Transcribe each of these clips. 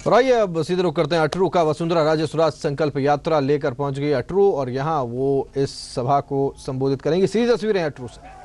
और आइए अब सीधे रुख करते हैं अटरू का। वसुंधरा राजे स्वराज संकल्प यात्रा लेकर पहुंच गई अटरू और यहां वो इस सभा को संबोधित करेंगी। सीधी तस्वीरें अटरू से।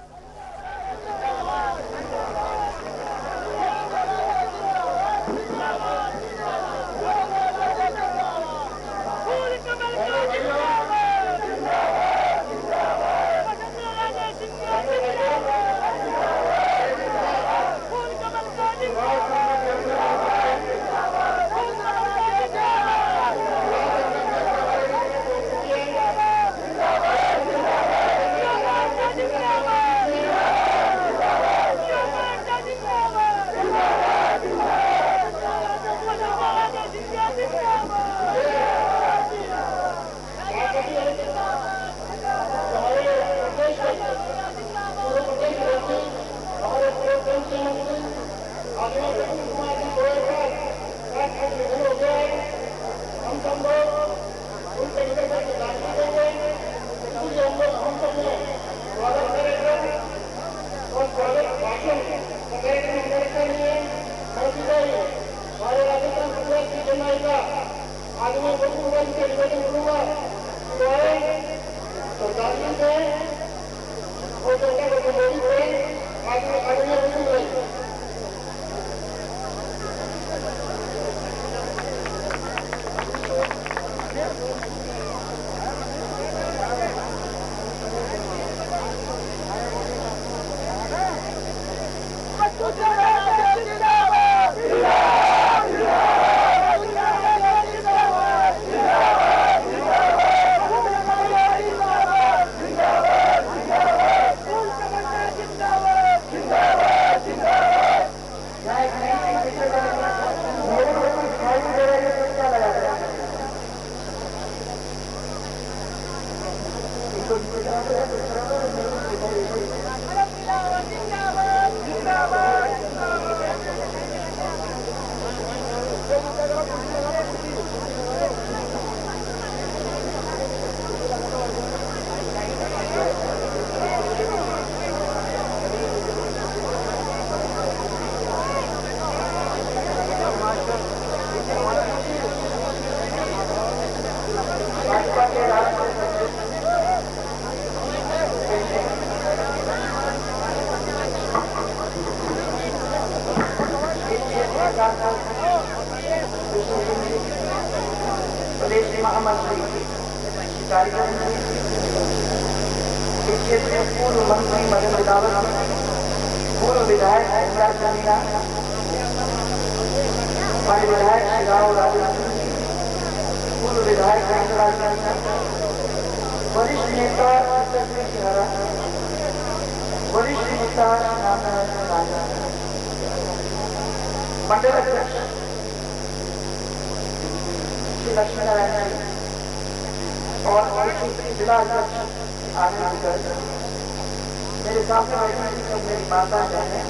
प्रदेश महामंत्री इस क्षेत्र में पूर्व मंत्री मदन बिदावत, पूर्व विधायक हेमराज मीणा, हमारे विधायक शिगाव राजन, पूर्व विधायक हेमराज मीणा, वरिष्ठ नेता वरिष्ठ नेता मंडल अध्यक्ष श्री लक्ष्मी नारायण और जिला अध्यक्ष आनंद मेरे सामने बैठे सब मेरी माता बहन,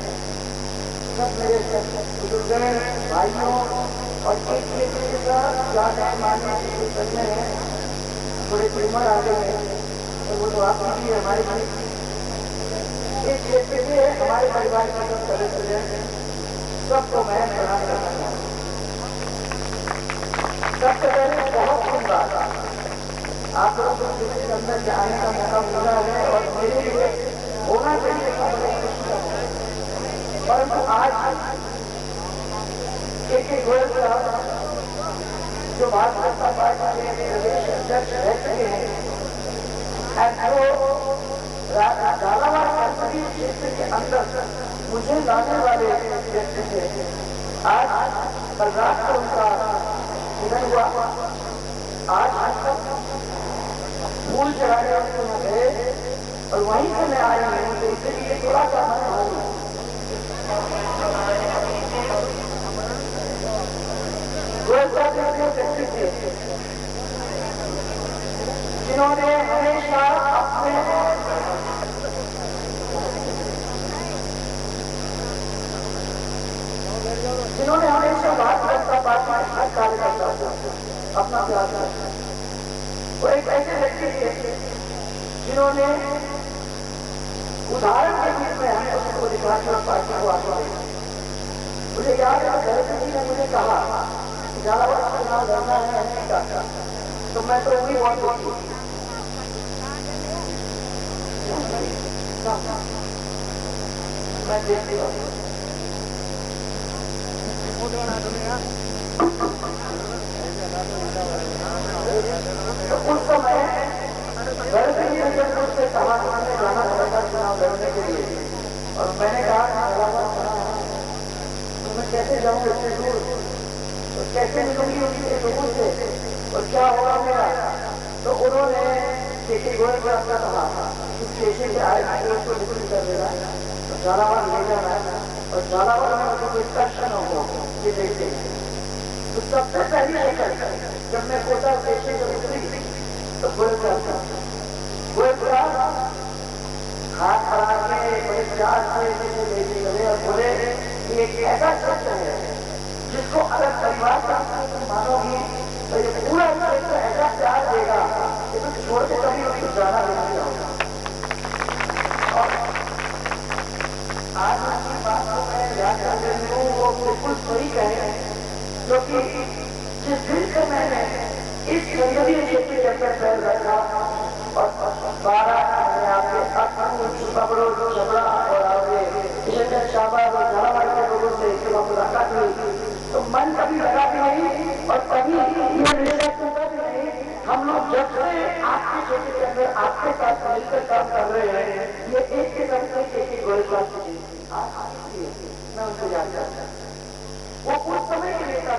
सब मेरे बुजुर्ग भाइयों और एक मानने के करने हैं थोड़े उम्र आ गए हैं तो वो तो आप भी हमारे इस क्षेत्र के हमारे परिवार के सब सदस्य हैं, सबको मैं प्रणाम करना चाहता हूँ। सबसे पहले बहुत सुंदर आप लोगों को किसी के अंदर जाने का मौका मिला है और मेरे लिए होना चाहिए परंतु आज एक गोयल साहब जो भारतीय जनता पार्टी के प्रदेश अध्यक्ष रह चुके हैं जो झालावाड़ संसदीय क्षेत्र के अंदर मुझे लाने वाले व्यक्ति थे, आज कल रात को उनका निधन हुआ। आज फूल चढ़ाने गए और वहीं से मैं आया हूँ, तो इसलिए थोड़ा सा जिन्होंने हमेशा अपने भारतीय जनता पार्टी में हर कार्यकर्ता अपना प्यार करता। वो एक ऐसे व्यक्ति थे जिन्होंने उदाहरण के रूप में हमें उसको दिखाकर पार्टी को आगे। मुझे याद है घर ने मुझे कहा झालावाड़ का चुनाव लड़ना है नहीं का, तो मैं तो वही वोट दूंगी। मैं देखती हूँ तो उस समय घर से ही रंजनपुर से कहा उन्होंने जाना पड़ेगा चुनाव लड़ने के लिए, और मैंने कहा तो मैं कैसे जाऊँ इतने दूर, तो कैसे मिलूंगी उनके लोगों से और क्या होगा मेरा। तो उन्होंने केके गोयल को अपना कहा इस स्टेशन से आए को डिस्कस कर देना, तो झालावाड़ ले जाना और झालावाड़ में मुझे कोई कष्ट न हो ये देखते हैं। तो सबसे पहली जब मैं कोटा स्टेशन से उतरी तो गोयल हाथ खड़ा के बड़े प्यार से लेके गए और बोले कि एक ऐसा शब्द है जिसको अगर परिवार का मानोगी तो ये पूरा क्षेत्र ऐसा प्यार देगा कि तुम छोड़ के कभी उसको जाना नहीं चाहोगा। और आज की बात को मैं याद कर रही हूँ, वो बिल्कुल सही कहे, क्योंकि जिस दिन से मैंने इस संसदीय क्षेत्र के अंदर पैर रखा और 12 मैंने आपके पकड़ो झगड़ा और आपके शाहबाद और झालावाड़ के लोगों से मुलाकात हुई, तो मन कभी लगा भी नहीं और कभी ये निर्णय करता भी नहीं। हम लोग जब से आपके क्षेत्र के अंदर आपके साथ मिलकर काम कर रहे हैं, ये एक के सबसे एक गोरखनाथ जी मैं उनको याद करता हूँ। वो उस समय के नेता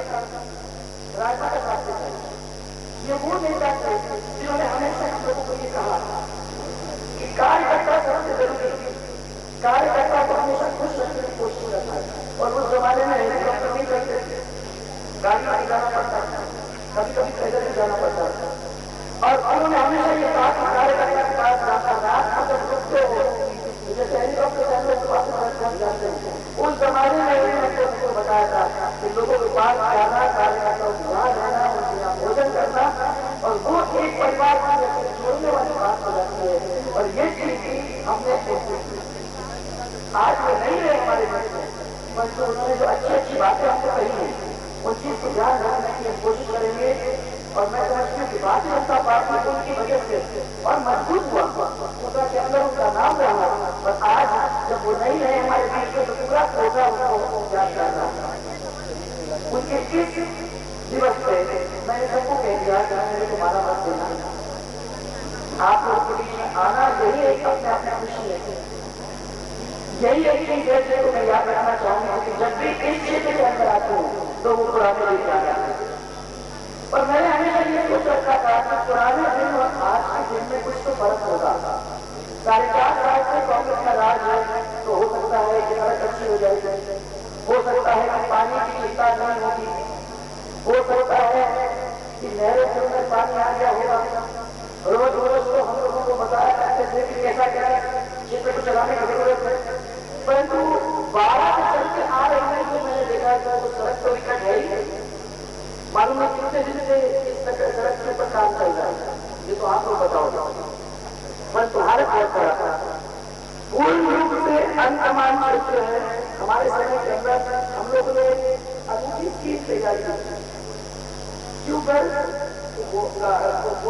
राजा का साथ देता है, ये वो नेता थे जिन्होंने हमेशा हम लोगों को ये कहा कि कार्यकर्ता सबसे जरूरी, कार्यकर्ता को हमेशा खुश रखने की कोशिश करता है। और उस जमाने में हेलीकॉप्टर नहीं करते, गाड़ी में जाना पड़ता था, कभी कभी पैदल भी जाना पड़ता था। और उन्होंने हमेशा ये कहा कि कार्यकर्ता के पास जाता रात को जब रुकते हो जैसे हेलीकॉप्टर से हम लोग जाते हैं, उस जमाने में उनको बताया था कि लोगों के पास जाना, कार्यकर्ताओं को वहां रहना, उनके यहाँ भोजन करना, और वो एक परिवार को छोड़ने वाली बात हो जाती है। और ये चीज हमने आज वो नहीं रहे हमारे मन में, बस तो उन्होंने जो अच्छी अच्छी बातें हमको कही है उन चीज को ध्यान रखने की हम कोशिश करेंगे। और मैं समझती हूँ कि भारतीय जनता पार्टी उनकी वजह से और मजबूत हुआ, कोटा के अंदर उनका नाम रहा, और आज जब वो नहीं रहे हमारे बीच में तो पूरा कोटा उनको याद कर रहा है। उनके इस दिवस पे मैंने सबको कह दिया कि मेरे को मारा मत देना, आप लोग के बीच में आना यही एक अपने अपने खुशी है, यही एक चीज है जिसको मैं याद रखना चाहूंगा कि जब भी इस क्षेत्र के अंदर आते हो तो वो पुराने दिन याद आते हैं। और मैंने हमेशा ये सोच रखा था कि पुराने दिन और आज के दिन में कुछ तो फर्क होगा। 4.5 साल से कांग्रेस का राज है, तो हो सकता है कि सड़क अच्छी हो जाएगी, हो सकता है कि पानी की चिंता नहीं होगी, हो सकता है कि नहरों के अंदर पानी आ गया होगा। रोज रोज तो हम लोगों को बताया करते थे कि कैसा क्या क्षेत्र को चलाने की जरूरत है, परंतु 12 से चल के आ रही है जो मैंने देखा था वो सड़क तो विकट है ही, मालूम है कितने दिन से इस सड़क के ऊपर काम चल रहा है, ये तो आप लोग बताओ। परंतु भारत पूर्ण रूप से अंतमान क्षेत्र है। हमारे समय के अंदर हम लोगों ने अनूठी चीज तैयारी की, क्यों कर वो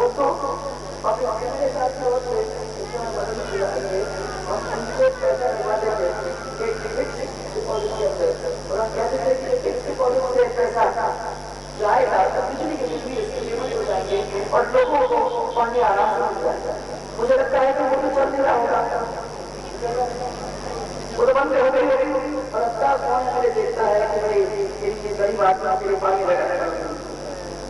तो अपने साथ बदल दिलाएंगे और उनको पैसा दिला देंगे एक फिक्स डिपॉजिट के अंदर, और हम कहते थे कि फिक्स डिपॉजिट से पैसा जाएगा तो बिजली के बिजली कीमत हो जाएंगे और लोगों को पानी आराम से मिल जाएगा। मुझे लगता है कि वो तो चल नहीं रहा होगा, वो तो बंद हो गई होगी। और अब तक कौन मुझे देखता है कि भाई इनकी गरीब आदमी के लिए पानी लगाना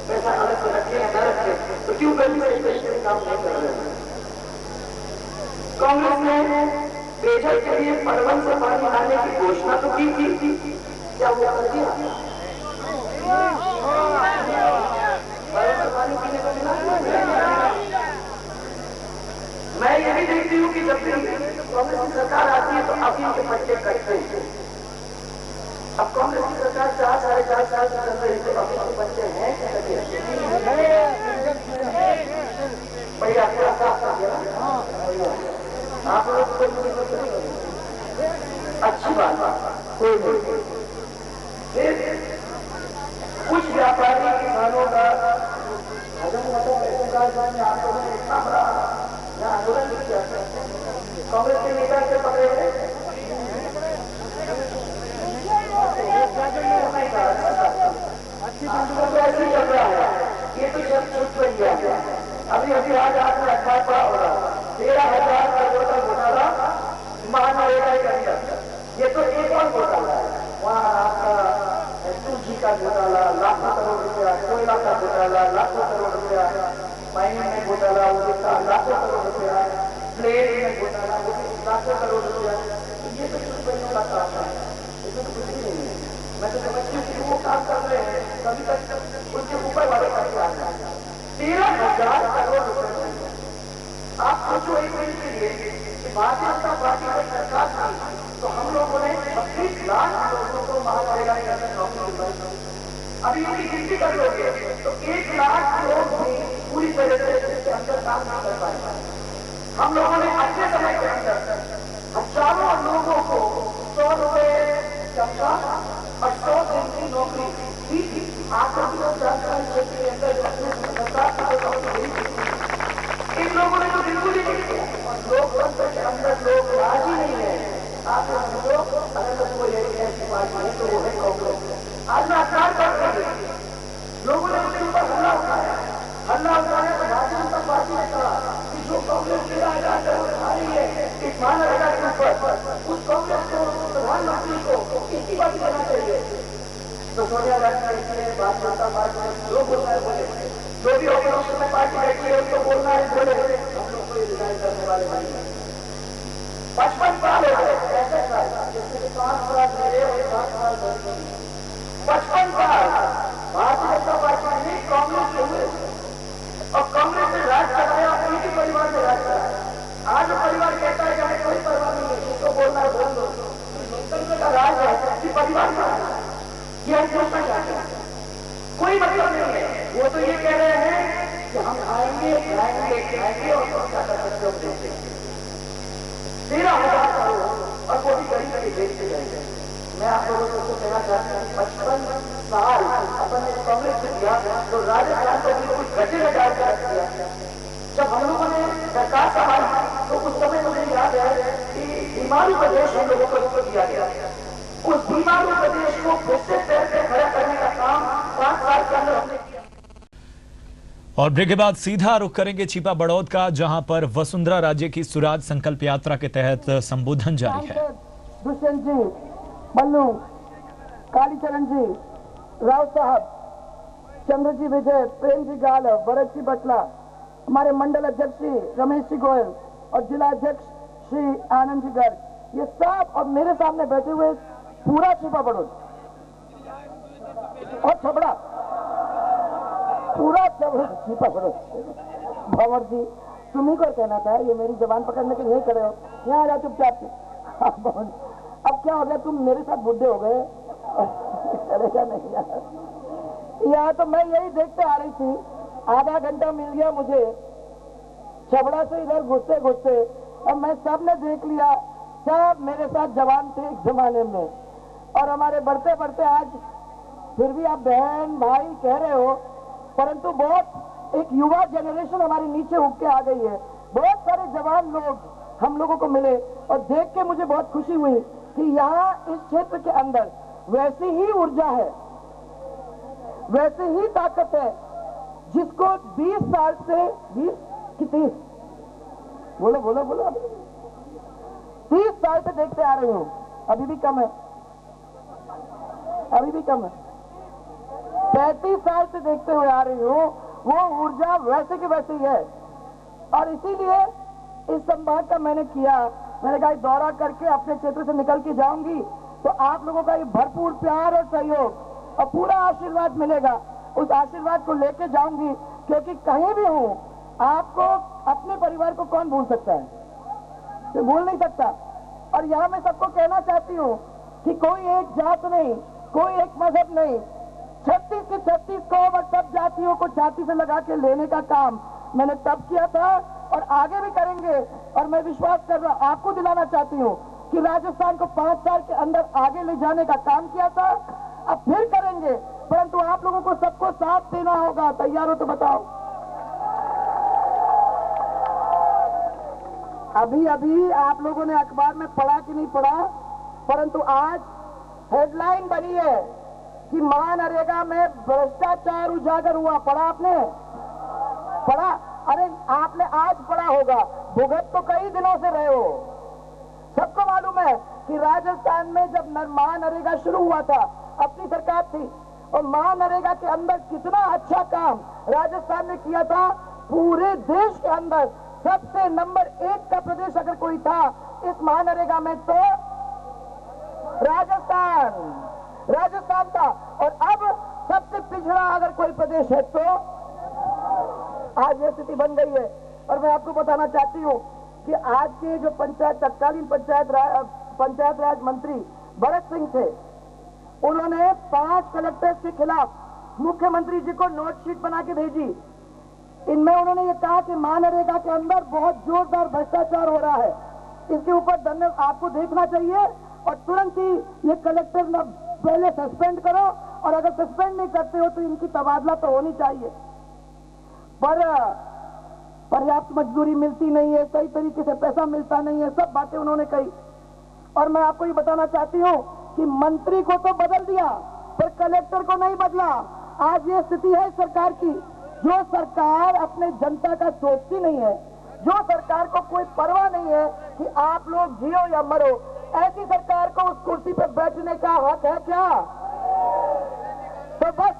पैसा अलग से रखे या न रखे, तो क्यों गरीब से काम नहीं कर रहे हैं। कांग्रेस ने पेयजल के लिए परवन से पानी लाने की घोषणा तो की थी, क्या वो कर दिया? परवन से पानी पीने को मिला? मैं ये भी देखती हूँ कि जब भी कांग्रेस की सरकार आती है तो अफीम के पट्टे कटते हैं। अब कांग्रेस की सरकार 4-4.5 साल से चल रही है, अफीम के पट्टे हैं क्या? बढ़िया पूरा साफ कर दिया आप लोग को, अच्छी बात। फिर कुछ व्यापारी आजकल तो ऐसे ही चल रहा है, ये तो सब छूट रही है। अभी अभी आज आपने अखबार पढ़ा होगा 13,000 करोड़ का घोटाला महानरेगा के अंदर, ये तो एक और घोटाला है। वहाँ आपका 2G का घोटाला, लाखों करोड़ रुपया, कोयला का घोटाला, लाखों करोड़ रुपया, माइनिंग में घोटाला, वो लाखों करोड़ रुपया, प्लेन में घोटाला, वो लाखों करोड़ रुपया। ये तो कुछ बनने का काम है, इसमें तो कुछ ही नहीं है। मैं तो समझती हूँ कि वो काम कर रहे हैं, कभी तक उनके ऊपर वाले करके आ रहे हैं। 13,000 करोड़ रुपए आप सोचो एक मिनट के लिए कि भारतीय जनता पार्टी की सरकार थी तो हम लोगों ने 36 लाख लोगों को महानरेगा के अंदर नौकरी दिलाई। अभी इनकी गिनती कर लोगे तो 1 लाख लोग भी पूरी तरह से इसके अंदर काम नहीं कर पाए। हम लोगों ने अपने समय के अंदर हजारों लोगों को 100 रुपए तनख्वाह और 100 दिन की नौकरी दी थी। आप लोगों को जानकारी क्षेत्र के अंदर इन लोगों ने तो बिल्कुल ही नहीं किया और लोकतंत्र के अंदर लोग राजी नहीं है। आप लोग अगर कोई ऐसी पार्टी है तो वो है कांग्रेस। आज मैं अखबार पढ़ रही हूं, लोगों ने उसके ऊपर हल्ला उठाया तो भारतीय जनता पार्टी ने कहा कि जो कांग्रेस की राजनीति है वो सारी है इस महानरेगा के ऊपर, उस कांग्रेस को प्रधानमंत्री को इसकी बात करना चाहिए। तो सोनिया गांधी ने भारतीय जनता पार्टी में लोग बोलना है, बोले जो भी होगा उस समय पार्टी बैठी है उसको बोलना है, बोले हम लोग को रिजाइन करने वाले नहीं है। 55 साल हो गए, 65 साल, जिससे 5 साल मेरे और 7 साल 55 साल भारतीय जनता पार्टी ने कांग्रेस के हुए और कांग्रेस ने राज कराया, अपने ही परिवार में राज कराया। आज परिवार कहता है कि हमें कोई परवाह नहीं है, जिसको बोलना है बोल दो। लोकतंत्र का राज है कि परिवार का ये हम सोचना चाहते हैं, कोई मतलब नहीं है। वो तो ये कह रहे हैं कि हम आएंगे खाएंगे खाएंगे और क्या कर सकते हो देंगे। 13,000 करोड़ और वो भी गरीब के देखते जाएंगे। मैं आप लोगों को कहना चाहता हूँ 55 साल अपन ने कांग्रेस से किया तो राजस्थान को भी कुछ घटे में डाल कर दिया। जब हम लोगों ने सरकार संभाली तो उस समय मुझे याद है कि बीमारू प्रदेश हम लोगों को दिया गया। उस बीमारू प्रदेश को फिर से पैर पे खड़ा करने का काम 5 साल के अंदर हमने किया। और ब्रेक के बाद सीधा रुख करेंगे छिपा बड़ौद का, जहां पर वसुंधरा राज्य की स्वराज संकल्प यात्रा के तहत संबोधन जारी है। दुष्यंत जी, मल्लू, कालीचरण जी, राव साहब, चंद्र जी विजय, प्रेम जी गाल, भरत जी बटला, हमारे मंडल अध्यक्ष श्री रमेश जी गोयल और जिला अध्यक्ष श्री आनंद जी गर्ग, ये सब और मेरे सामने बैठे हुए पूरा छिपा बड़ौद और छबड़ा, पूरा छबड़ा छिपा बड़ौद। भंवर जी तुम्ही को कहना था, ये मेरी जबान पकड़ने के लिए खड़े हो, यहाँ आ जाओ चुपचाप से। अब क्या हो गया, तुम मेरे साथ बुढ़े हो गए, चलेगा नहीं यार। यहाँ तो मैं यही देखते आ रही थी, आधा घंटा मिल गया मुझे छबड़ा से इधर घुसते घुसते, और मैं सब ने देख लिया, सब मेरे साथ जवान थे एक जमाने में, और हमारे बढ़ते बढ़ते आज फिर भी आप बहन भाई कह रहे हो, परंतु बहुत एक युवा जनरेशन हमारे नीचे उठ के आ गई है। बहुत सारे जवान लोग हम लोगों को मिले और देख के मुझे बहुत खुशी हुई कि यहाँ इस क्षेत्र के अंदर वैसी ही ऊर्जा है, वैसे ही ताकत है जिसको 20 साल से 20 की 30 बोलो बोलो बोलो 30 साल से देखते आ रही हूँ, अभी भी कम है, अभी भी कम है। 35 साल से देखते हुए आ रही हूँ, वो ऊर्जा वैसे की वैसे ही है। और इसीलिए इस संवाद का मैंने किया, मैंने कहा दौरा करके अपने क्षेत्र से निकल के जाऊंगी तो आप लोगों का ये भरपूर प्यार और सहयोग और पूरा आशीर्वाद मिलेगा। उस आशीर्वाद को लेके जाऊंगी, क्योंकि कहीं भी हूँ आपको, अपने परिवार को कौन भूल सकता है, तो भूल नहीं सकता। और यहाँ मैं सबको कहना चाहती हूँ कि कोई एक जात नहीं, कोई एक मजहब नहीं, 36 के 36 कौम और सब जातियों को छाती से लगा के लेने का काम मैंने तब किया था और आगे भी करेंगे। और मैं विश्वास कर रहा, आपको दिलाना चाहती हूँ कि राजस्थान को 5 साल के अंदर आगे ले जाने का काम किया था, अब फिर करेंगे, परंतु आप लोगों को सबको साथ देना होगा। तैयार हो तो बताओ। अभी अभी आप लोगों ने अखबार में पढ़ा कि नहीं पढ़ा, परंतु आज हेडलाइन बनी है कि महानरेगा में भ्रष्टाचार उजागर हुआ। पढ़ा आपने? पढ़ा? अरे आपने आज पढ़ा होगा, भुगत तो कई दिनों से रहे हो। सबको मालूम है कि राजस्थान में जब महानरेगा शुरू हुआ था, अपनी सरकार थी, और महानरेगा के अंदर कितना अच्छा काम राजस्थान ने किया था। पूरे देश के अंदर सबसे नंबर 1 का प्रदेश अगर कोई था इस महानरेगा में तो राजस्थान था। और अब सबसे पिछड़ा अगर कोई प्रदेश है तो आज ये स्थिति बन गई है। और मैं आपको बताना चाहती हूँ कि आज के जो तत्कालीन पंचायत राज मंत्री भरत सिंह थे, उन्होंने 5 कलेक्टर्स के खिलाफ मुख्यमंत्री जी को नोट शीट बना के भेजी। इनमें उन्होंने ये कहा कि महानरेगा के अंदर बहुत जोरदार भ्रष्टाचार हो रहा है, इसके ऊपर दंड आपको देखना चाहिए और तुरंत ही ये कलेक्टर न पहले सस्पेंड करो, और अगर सस्पेंड नहीं करते हो तो इनकी तबादला तो होनी चाहिए। पर पर्याप्त मजदूरी मिलती नहीं है, सही तरीके से पैसा मिलता नहीं है, सब बातें उन्होंने कही। और मैं आपको ये बताना चाहती हूँ कि मंत्री को तो बदल दिया पर कलेक्टर को नहीं बदला। आज ये स्थिति है सरकार की। जो सरकार अपने जनता का सोचती नहीं है, जो सरकार को कोई परवाह नहीं है कि आप लोग जियो या मरो, ऐसी सरकार को उस कुर्सी पर बैठने का हक है क्या? तो बस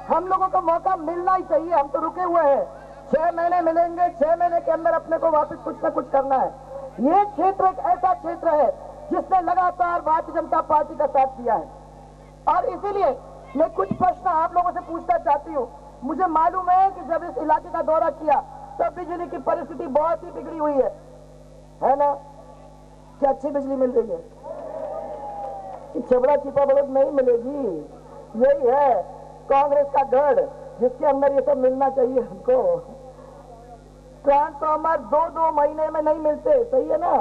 हम लोगों को मौका मिलना ही चाहिए। हम तो रुके हुए हैं, 6 महीने मिलेंगे, 6 महीने के अंदर अपने को वापस कुछ ना कुछ करना है। ये क्षेत्र एक ऐसा क्षेत्र है जिसने लगातार भारतीय जनता पार्टी का साथ दिया है, और इसीलिए मैं कुछ प्रश्न आप लोगों से पूछना चाहती हूँ। मुझे मालूम है कि जब इस इलाके का दौरा किया तब बिजली की परिस्थिति बहुत ही बिगड़ी हुई है ना? क्या अच्छी बिजली मिल रही है? छबड़ा छिपा बड़ोद नहीं मिलेगी। यही है कांग्रेस का गढ़ जिसके अंदर ये सब मिलना चाहिए हमको। ट्रांसफार्मर 2-2 महीने में नहीं मिलते, सही है ना?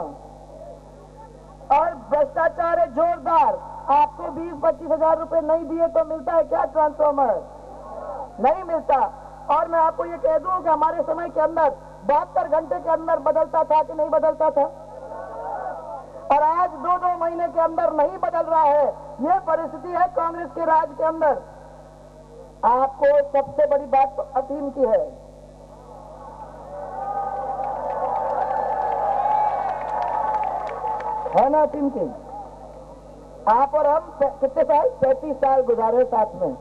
और भ्रष्टाचार है जोरदार। आपको 20-25 हजार रुपए नहीं दिए तो मिलता है क्या ट्रांसफार्मर? नहीं मिलता। और मैं आपको ये कह दूं कि हमारे समय के अंदर 72 घंटे के अंदर बदलता था कि नहीं बदलता था, और आज 2-2 महीने के अंदर नहीं बदल रहा है। ये परिस्थिति है कांग्रेस के राज के अंदर। आपको सबसे बड़ी बात तो अफीम की है ना? अफीम की। आप और हम कितने साल? 35 साल गुजारे साथ में।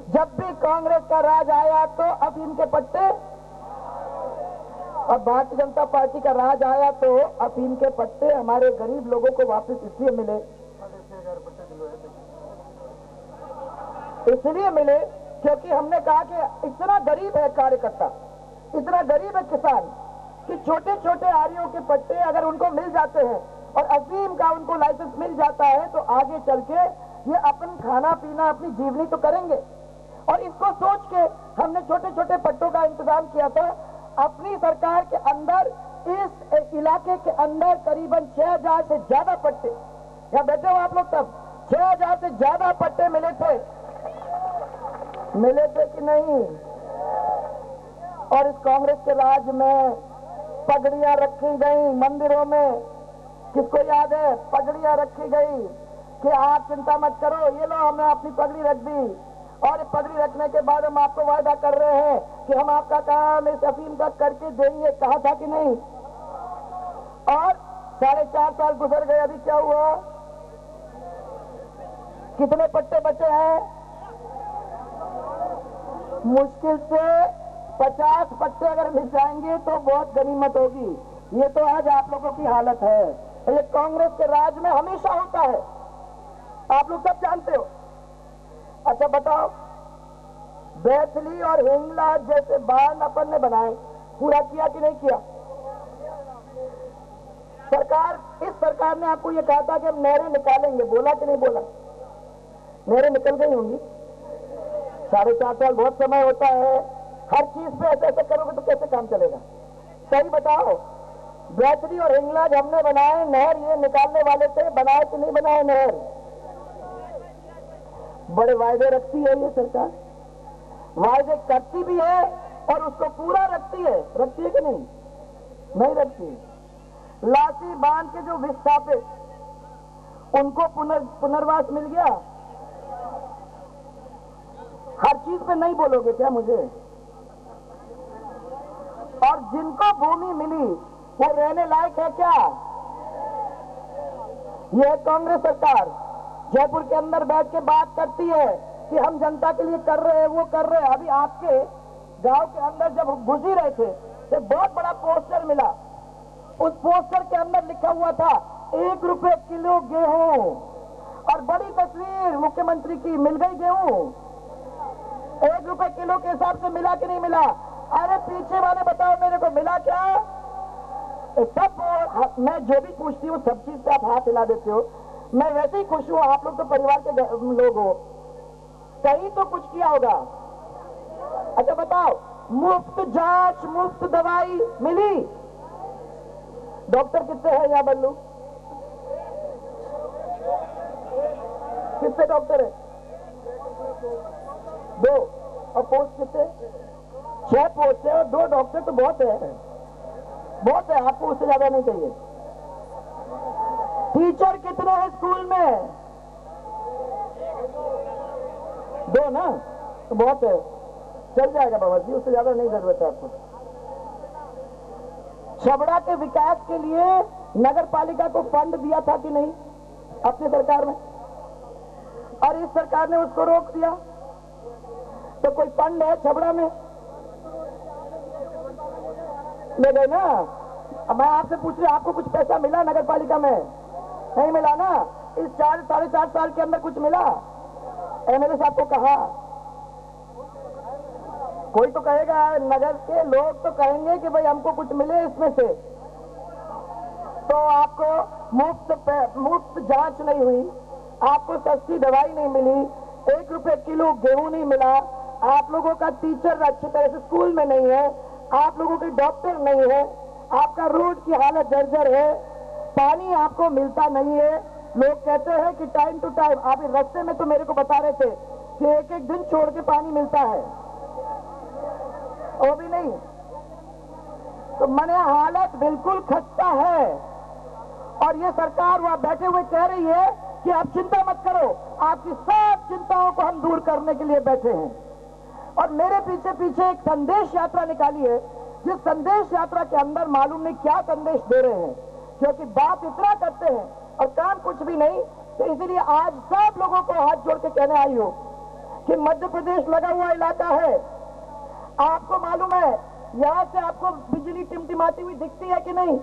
जब भी कांग्रेस का राज आया तो अफीम के पट्टे, और भारतीय जनता पार्टी का राज आया तो अफीम के पट्टे हमारे गरीब लोगों को वापस इसलिए मिले क्योंकि हमने कहा कि इतना गरीब है कार्यकर्ता, इतना गरीब है किसान कि छोटे छोटे आरियों के पट्टे अगर उनको मिल जाते हैं और अफीम का उनको लाइसेंस मिल जाता है तो आगे चल के ये अपन खाना पीना अपनी जीवनी तो करेंगे। और इसको सोच के हमने छोटे छोटे पट्टों का इंतजाम किया था। अपनी सरकार के अंदर इस इलाके के अंदर करीबन 6000 से ज्यादा पट्टे, या बैठे हो आप लोग, तब 6000 से ज्यादा पट्टे मिले थे कि नहीं? और इस कांग्रेस के राज में पगड़ियां रखी गई मंदिरों में। किसको याद है? पगड़ियां रखी गई कि आप चिंता मत करो, ये लो हमने अपनी पगड़ी रख दी, और पगड़ी रखने के बाद हम आपको वायदा कर रहे हैं कि हम आपका काम इस अफीम का करके देंगे। कहा था कि नहीं? और 4.5 साल गुजर गए, अभी क्या हुआ? कितने पट्टे बचे हैं? मुश्किल से 50 पट्टे अगर मिल जाएंगे तो बहुत गनीमत होगी। ये तो आज आप लोगों की हालत है। ये कांग्रेस के राज में हमेशा होता है, आप लोग सब जानते हो। अच्छा बताओ, बैतली और हिंगलाज जैसे बांध अपन ने बनाए, पूरा किया कि नहीं किया? इस सरकार ने आपको ये कहा था कि हम नहरें निकालेंगे, बोला कि नहीं बोला? नहरें निकल गई होंगी। 4.5 साल बहुत समय होता है, हर चीज पे ऐसे ऐसे करोगे तो कैसे काम चलेगा? सही बताओ। बैतली और हिंगलाज हमने बनाए, नहर ये निकालने वाले थे, बनाए कि नहीं बनाए नहर? बड़े वायदे रखती है ये सरकार, वायदे करती भी है और उसको पूरा रखती है कि नहीं? नहीं रखती। लासी बांध के जो विस्थापित, उनको पुनर्वास मिल गया? चीज पे नहीं बोलोगे क्या मुझे? और जिनको भूमि मिली वो रहने लायक है क्या? यह कांग्रेस सरकार जयपुर के अंदर बैठ के बात करती है कि हम जनता के लिए कर रहे हैं, वो कर रहे हैं। अभी आपके गांव के अंदर जब घुस ही रहे थे तो बहुत बड़ा पोस्टर मिला। उस पोस्टर के अंदर लिखा हुआ था 1 रुपए किलो गेहूं, और बड़ी तस्वीर मुख्यमंत्री की। मिल गई गेहूं 1 रुपए किलो के हिसाब से मिला कि नहीं मिला? अरे पीछे वाले बताओ मेरे को, मिला क्या? सब मैं जो भी पूछती हूँ सब चीज पे आप हाथ हिला देते हो। मैं वैसे ही खुश हूँ, आप लोग तो परिवार के लोग हो, कहीं तो कुछ किया होगा। अच्छा बताओ, मुफ्त जांच मुफ्त दवाई मिली? डॉक्टर कितने हैं यहाँ बल्लू? कितने डॉक्टर है? 2। और पोस्ट कितने? 6 पोस्ट है और 2 डॉक्टर तो बहुत है, बहुत है। आपको उससे ज्यादा नहीं चाहिए। टीचर कितने हैं स्कूल में? 2 ना, तो बहुत है, चल जाएगा बाबा जी, उससे ज्यादा नहीं जरूरत है आपको। छबड़ा के विकास के लिए नगर पालिका को फंड दिया था कि नहीं अपनी सरकार में? और इस सरकार ने उसको रोक दिया। तो कोई फंड है छबड़ा में? ले गए ना। अब मैं आपसे पूछ रहा, आपको कुछ पैसा मिला नगर पालिका में? नहीं मिला ना। इस 4-4.5 साल के अंदर कुछ मिला? एमएलए साहब को कहा, कोई तो कहेगा, नगर के लोग तो कहेंगे कि भाई हमको कुछ मिले इसमें से। तो आपको मुफ्त जांच नहीं हुई, आपको सस्ती दवाई नहीं मिली, 1 रुपए किलो गेहूं नहीं मिला, आप लोगों का टीचर अच्छी तरह से स्कूल में नहीं है, आप लोगों के डॉक्टर नहीं है, आपका रोड की हालत जर्जर है, पानी आपको मिलता नहीं है। लोग कहते हैं कि टाइम टू टाइम, आप रास्ते में तो मेरे को बता रहे थे कि 1-1 दिन छोड़ के पानी मिलता है, वो भी नहीं। तो मैंने हालत बिल्कुल खस्ता है। और ये सरकार वहां बैठे हुए कह रही है कि आप चिंता मत करो, आपकी सब चिंताओं को हम दूर करने के लिए बैठे हैं। और मेरे पीछे पीछे एक संदेश यात्रा निकाली है, जिस संदेश यात्रा के अंदर मालूम नहीं क्या संदेश दे रहे हैं, क्योंकि बात इतना करते हैं और काम कुछ भी नहीं। तो इसलिए आज सब लोगों को हाथ जोड़ के कहने आई हो कि मध्य प्रदेश लगा हुआ इलाका है। आपको मालूम है यहां से आपको बिजली टिमटिमाती हुई दिखती है कि नहीं?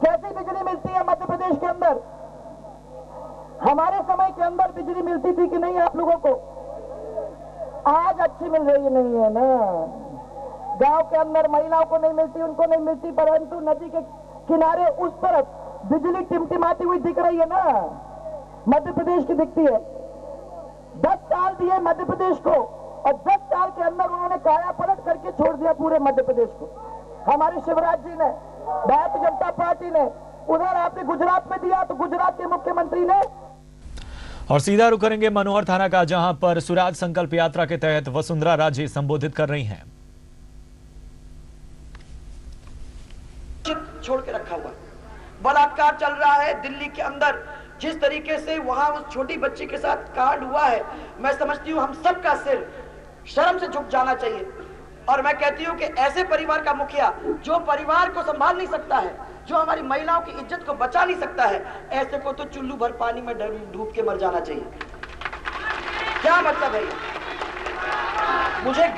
कैसी बिजली मिलती है मध्य प्रदेश के अंदर? हमारे समय के अंदर बिजली मिलती थी कि नहीं आप लोगों को? आज अच्छी मिल रही नहीं है ना। गांव के अंदर महिलाओं को नहीं मिलती, उनको नहीं मिलती, परंतु नदी के किनारे उस तरफ बिजली टिमटिमाती हुई दिख रही है ना, मध्य प्रदेश की दिखती है। 10 साल दिए मध्य प्रदेश को और 10 साल के अंदर उन्होंने काया पलट करके छोड़ दिया पूरे मध्य प्रदेश को। हमारे शिवराज जी ने, भारतीय जनता पार्टी ने, उधर आपने गुजरात में दिया तो गुजरात के मुख्यमंत्री ने। और सीधा रुख करेंगे मनोहर थाना का, जहां पर स्वराज संकल्प यात्रा के तहत वसुंधरा राजे संबोधित कर रही हैं। छोड़ के रखा हुआ बलात्कार चल रहा है दिल्ली के अंदर। जिस तरीके से वहां उस छोटी बच्ची के साथ कांड हुआ है, मैं समझती हूँ हम सबका सिर शर्म से झुक जाना चाहिए। और मैं कहती हूँ कि ऐसे परिवार का मुखिया जो परिवार को संभाल नहीं सकता है, जो हमारी महिलाओं की इज्जत को बचा नहीं सकता है, ऐसे को तो चुल्लू भर पानी में डूब के मर जाना चाहिए। क्या मतलब है? मुझे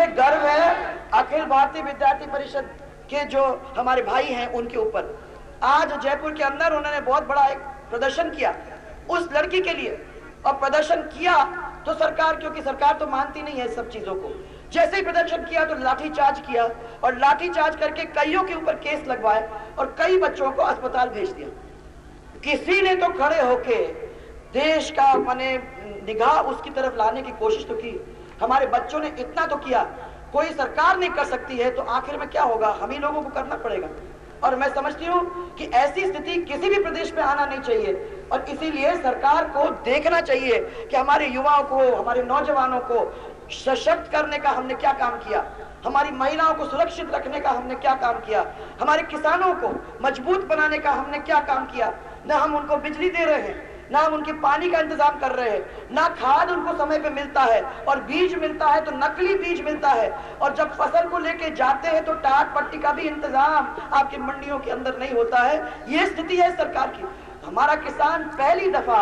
गर्व है अखिल भारतीय विद्यार्थी परिषद के जो हमारे भाई हैं उनके ऊपर। आज जयपुर के अंदर उन्होंने बहुत बड़ा एक प्रदर्शन किया उस लड़की के लिए, और प्रदर्शन किया तो सरकार, क्योंकि सरकार तो मानती नहीं है सब चीजों को, जैसे ही प्रदर्शन किया तो लाठीचार्ज किया, और लाठीचार्ज करके कईयों के ऊपर केस लगवाए और कई बच्चों को अस्पताल भेज दिया। किसी ने तो खड़े होके देश का माने निगाह उसकी तरफ लाने की कोशिश तो की। हमारे बच्चों ने इतना तो किया। कोई सरकार नहीं कर सकती है तो आखिर में क्या होगा? हम ही लोगों को करना पड़ेगा। और मैं समझती हूँ कि ऐसी स्थिति किसी भी प्रदेश में आना नहीं चाहिए, और इसीलिए सरकार को देखना चाहिए कि हमारे युवाओं को, हमारे नौजवानों को सशक्त करने का हमने क्या काम किया, हमारी महिलाओं को सुरक्षित रखने का हमने क्या काम किया, हमारे किसानों को मजबूत बनाने का हमने क्या काम किया। न हम उनको बिजली दे रहे हैं, ना हम उनके पानी का इंतजाम कर रहे हैं, ना खाद उनको समय पे मिलता है, और बीज मिलता है तो नकली बीज मिलता है, और जब फसल को लेके जाते हैं तो टाट पट्टी का भी इंतजाम आपकी मंडियों के अंदर नहीं होता है। ये स्थिति है सरकार की। हमारा किसान पहली दफा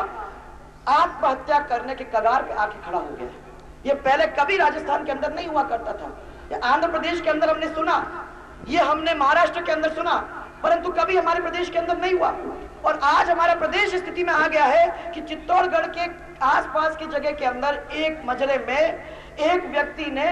आत्महत्या करने के कगार पे आके खड़ा हो गया है। ये पहले कभी राजस्थान के अंदर नहीं हुआ करता था। ये आंध्र प्रदेश के अंदर हमने सुना, ये हमने महाराष्ट्र के अंदर सुना, परंतु कभी हमारे प्रदेश के अंदर नहीं हुआ। और आज हमारा प्रदेश स्थिति में आ गया है कि चित्तौड़गढ़ के आसपास की जगह के अंदर एक मजरे में एक व्यक्ति ने